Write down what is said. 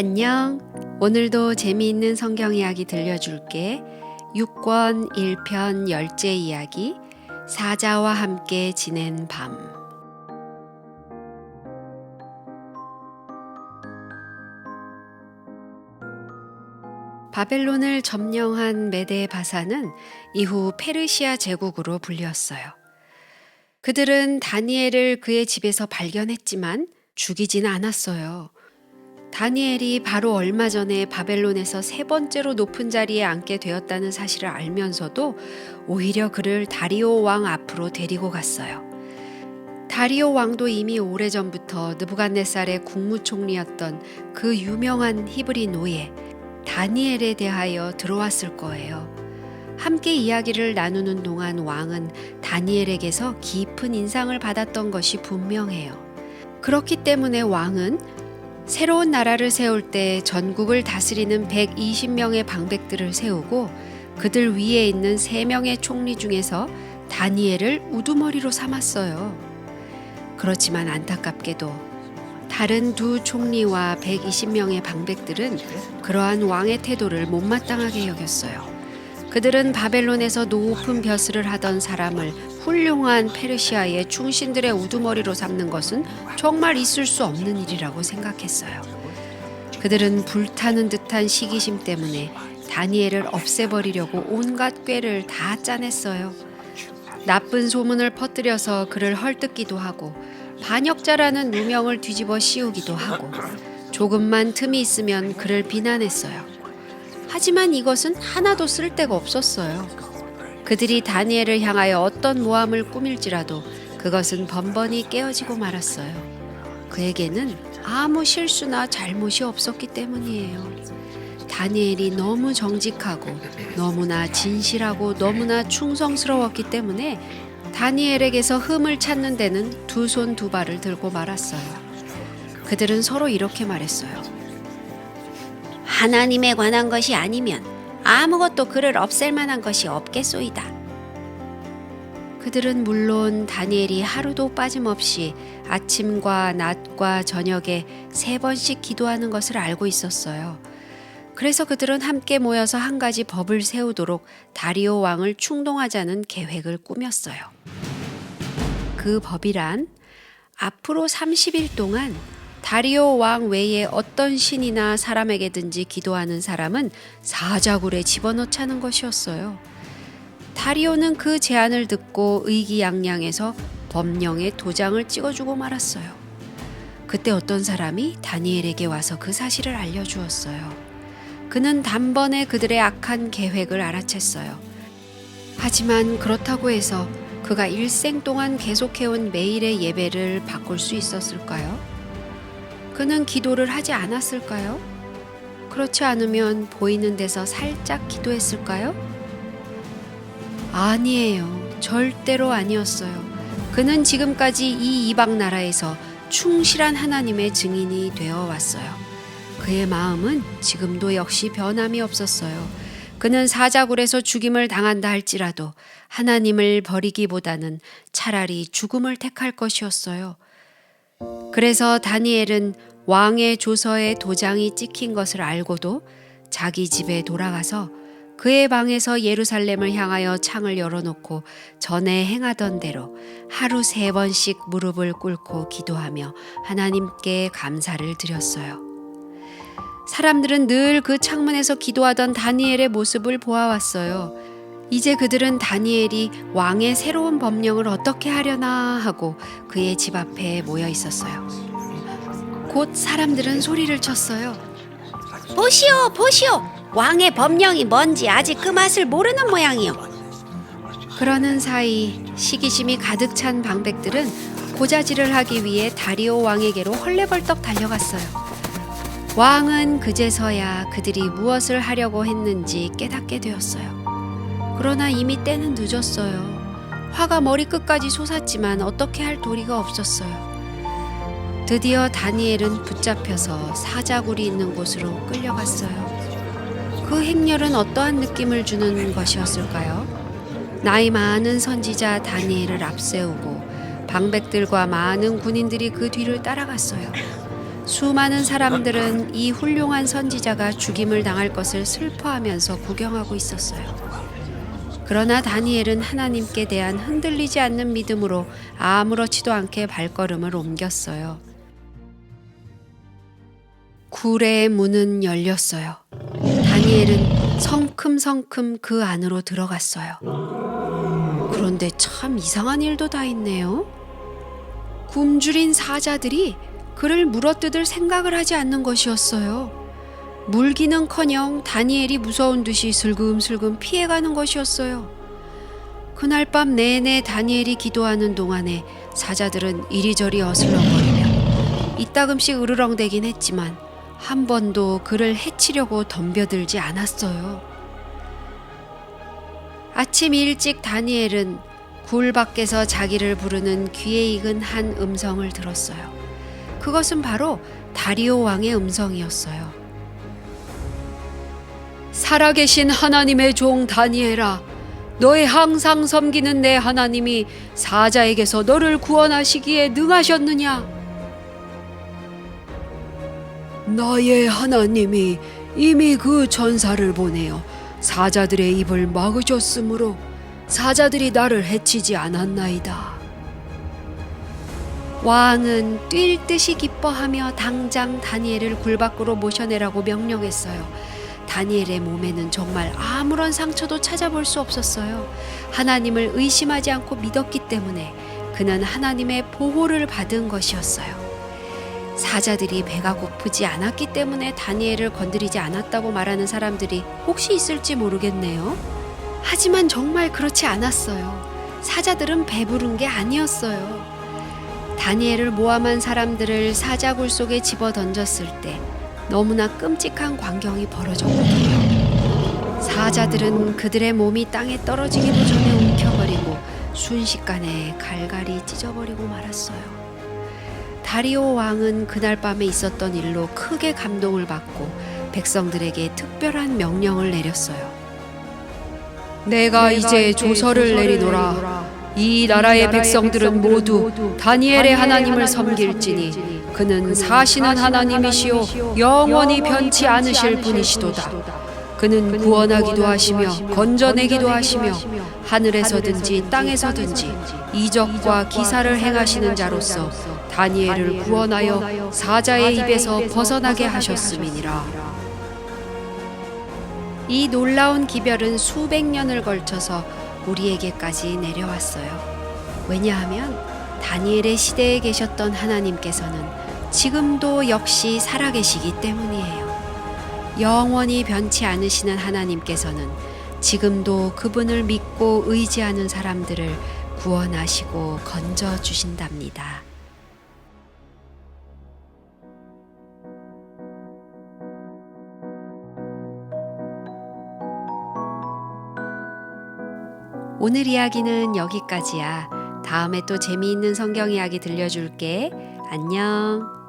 안녕. 오늘도 재미있는 성경 이야기 들려줄게. 6권 1편 열째 이야기, 사자와 함께 지낸 밤. 바벨론을 점령한 메데 바사는 이후 페르시아 제국으로 불렸어요. 그들은 다니엘을 그의 집에서 발견했지만 죽이지는 않았어요. 다니엘이 바로 얼마 전에 바벨론에서 세 번째로 높은 자리에 앉게 되었다는 사실을 알면서도 오히려 그를 다리오 왕 앞으로 데리고 갔어요. 다리오 왕도 이미 오래전부터 느부갓네살의 국무총리였던 그 유명한 히브리 노예 다니엘에 대하여 들어왔을 거예요. 함께 이야기를 나누는 동안 왕은 다니엘에게서 깊은 인상을 받았던 것이 분명해요. 그렇기 때문에 왕은 새로운 나라를 세울 때 전국을 다스리는 120명의 방백들을 세우고 그들 위에 있는 3명의 총리 중에서 다니엘을 우두머리로 삼았어요. 그렇지만 안타깝게도 다른 두 총리와 120명의 방백들은 그러한 왕의 태도를 못마땅하게 여겼어요. 그들은 바벨론에서 높은 벼슬을 하던 사람을 훌륭한 페르시아의 충신들의 우두머리로 삼는 것은 정말 있을 수 없는 일이라고 생각했어요. 그들은 불타는 듯한 시기심 때문에 다니엘을 없애버리려고 온갖 꾀를 다 짜냈어요. 나쁜 소문을 퍼뜨려서 그를 헐뜯기도 하고 반역자라는 누명을 뒤집어 씌우기도 하고 조금만 틈이 있으면 그를 비난했어요. 하지만 이것은 하나도 쓸데가 없었어요. 그들이 다니엘을 향하여 어떤 모함을 꾸밀지라도 그것은 번번이 깨어지고 말았어요. 그에게는 아무 실수나 잘못이 없었기 때문이에요. 다니엘이 너무 정직하고 너무나 진실하고 너무나 충성스러웠기 때문에 다니엘에게서 흠을 찾는 데는 두 손 두 발을 들고 말았어요. 그들은 서로 이렇게 말했어요. 하나님에 관한 것이 아니면 아무것도 그를 없앨 만한 것이 없겠소이다. 그들은 물론 다니엘이 하루도 빠짐없이 아침과 낮과 저녁에 3번씩 기도하는 것을 알고 있었어요. 그래서 그들은 함께 모여서 한 가지 법을 세우도록 다리오 왕을 충동하자는 계획을 꾸몄어요. 그 법이란 앞으로 30일 동안 다리오 왕 외에 어떤 신이나 사람에게든지 기도하는 사람은 사자굴에 집어넣자는 것이었어요. 다리오는 그 제안을 듣고 의기양양해서 법령에 도장을 찍어주고 말았어요. 그때 어떤 사람이 다니엘에게 와서 그 사실을 알려주었어요. 그는 단번에 그들의 악한 계획을 알아챘어요. 하지만 그렇다고 해서 그가 일생 동안 계속해온 매일의 예배를 바꿀 수 있었을까요? 그는 기도를 하지 않았을까요? 그렇지 않으면 보이는 데서 살짝 기도했을까요? 아니에요. 절대로 아니었어요. 그는 지금까지 이 이방 나라에서 충실한 하나님의 증인이 되어 왔어요. 그의 마음은 지금도 역시 변함이 없었어요. 그는 사자굴에서 죽임을 당한다 할지라도 하나님을 버리기보다는 차라리 죽음을 택할 것이었어요. 그래서 다니엘은 왕의 조서에 도장이 찍힌 것을 알고도 자기 집에 돌아가서 그의 방에서 예루살렘을 향하여 창을 열어놓고 전에 행하던 대로 하루 3번씩 무릎을 꿇고 기도하며 하나님께 감사를 드렸어요. 사람들은 늘 그 창문에서 기도하던 다니엘의 모습을 보아왔어요. 이제 그들은 다니엘이 왕의 새로운 법령을 어떻게 하려나 하고 그의 집 앞에 모여 있었어요. 곧 사람들은 소리를 쳤어요. 보시오, 보시오! 왕의 법령이 뭔지 아직 그 맛을 모르는 모양이요. 그러는 사이 시기심이 가득 찬 방백들은 고자질을 하기 위해 다리오 왕에게로 헐레벌떡 달려갔어요. 왕은 그제서야 그들이 무엇을 하려고 했는지 깨닫게 되었어요. 그러나 이미 때는 늦었어요. 화가 머리끝까지 솟았지만 어떻게 할 도리가 없었어요. 드디어 다니엘은 붙잡혀서 사자굴이 있는 곳으로 끌려갔어요. 그 행렬은 어떠한 느낌을 주는 것이었을까요? 나이 많은 선지자 다니엘을 앞세우고 방백들과 많은 군인들이 그 뒤를 따라갔어요. 수많은 사람들은 이 훌륭한 선지자가 죽임을 당할 것을 슬퍼하면서 구경하고 있었어요. 그러나 다니엘은 하나님께 대한 흔들리지 않는 믿음으로 아무렇지도 않게 발걸음을 옮겼어요. 구레의 문은 열렸어요. 다니엘은 성큼성큼 그 안으로 들어갔어요. 그런데 참 이상한 일도 다 있네요. 굶주린 사자들이 그를 물어뜯을 생각을 하지 않는 것이었어요. 물기는커녕 다니엘이 무서운 듯이 슬금슬금 피해가는 것이었어요. 그날 밤 내내 다니엘이 기도하는 동안에 사자들은 이리저리 어슬렁거리며 이따금씩 으르렁대긴 했지만 한 번도 그를 해치려고 덤벼들지 않았어요. 아침 일찍 다니엘은 굴 밖에서 자기를 부르는 귀에 익은 한 음성을 들었어요. 그것은 바로 다리오 왕의 음성이었어요. 살아계신 하나님의 종 다니엘아, 너의 항상 섬기는 내 하나님이 사자에게서 너를 구원하시기에 능하셨느냐? 나의 하나님이 이미 그 전사를 보내어 사자들의 입을 막으셨으므로 사자들이 나를 해치지 않았나이다. 왕은 뛸 듯이 기뻐하며 당장 다니엘을 굴 밖으로 모셔내라고 명령했어요. 다니엘의 몸에는 정말 아무런 상처도 찾아볼 수 없었어요. 하나님을 의심하지 않고 믿었기 때문에 그는 하나님의 보호를 받은 것이었어요. 사자들이 배가 고프지 않았기 때문에 다니엘을 건드리지 않았다고 말하는 사람들이 혹시 있을지 모르겠네요. 하지만 정말 그렇지 않았어요. 사자들은 배부른 게 아니었어요. 다니엘을 모함한 사람들을 사자굴 속에 집어던졌을 때 너무나 끔찍한 광경이 벌어졌거든요. 사자들은 그들의 몸이 땅에 떨어지기도 전에 움켜버리고 순식간에 갈갈이 찢어버리고 말았어요. 다리오 왕은 그날 밤에 있었던 일로 크게 감동을 받고 백성들에게 특별한 명령을 내렸어요. 내가 이제 조서를 내리노라. 이 나라의 백성들은 모두 다니엘의 하나님을 섬길지니 그는 사시는 하나님이시요 영원히 변치 않으실 분이시도다. 그는 구원하기도 하시며 건져내기도 하시며 하늘에서든지 땅에서든지 이적과 기사를 행하시는 자로서 다니엘을 구원하여 사자의 입에서 벗어나게 하셨음이니라. 이 놀라운 기별은 수백 년을 걸쳐서 우리에게까지 내려왔어요. 왜냐하면 다니엘의 시대에 계셨던 하나님께서는 지금도 역시 살아계시기 때문이에요. 영원히 변치 않으시는 하나님께서는 지금도 그분을 믿고 의지하는 사람들을 구원하시고 건져주신답니다. 오늘 이야기는 여기까지야. 다음에 또 재미있는 성경 이야기 들려줄게. 안녕.